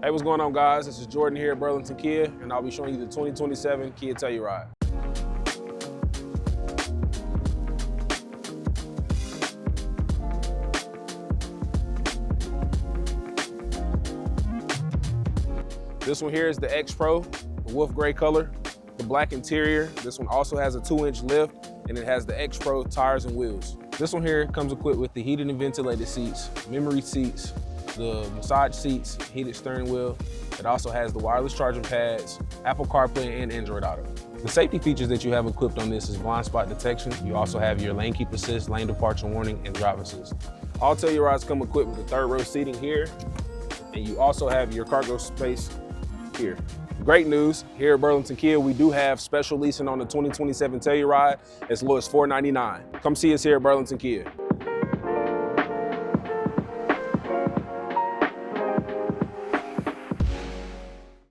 Hey, what's going on, guys? This is Jordan here at Burlington Kia, and I'll be showing you the 2027 Kia Telluride. This one here is the X-Pro, the wolf gray color, the black interior. This one also has a 2-inch lift, and it has the X-Pro tires and wheels. This one here comes equipped with the heated and ventilated seats, memory seats, the massage seats, heated steering wheel. It also has the wireless charging pads, Apple CarPlay, and Android Auto. The safety features that you have equipped on this is blind spot detection. You also have your lane keep assist, lane departure warning, and drive assist. All Tellurides come equipped with the third row seating here, and you also have your cargo space here. Great news, here at Burlington Kia, we do have special leasing on the 2027 Telluride as low as $499. Come see us here at Burlington Kia.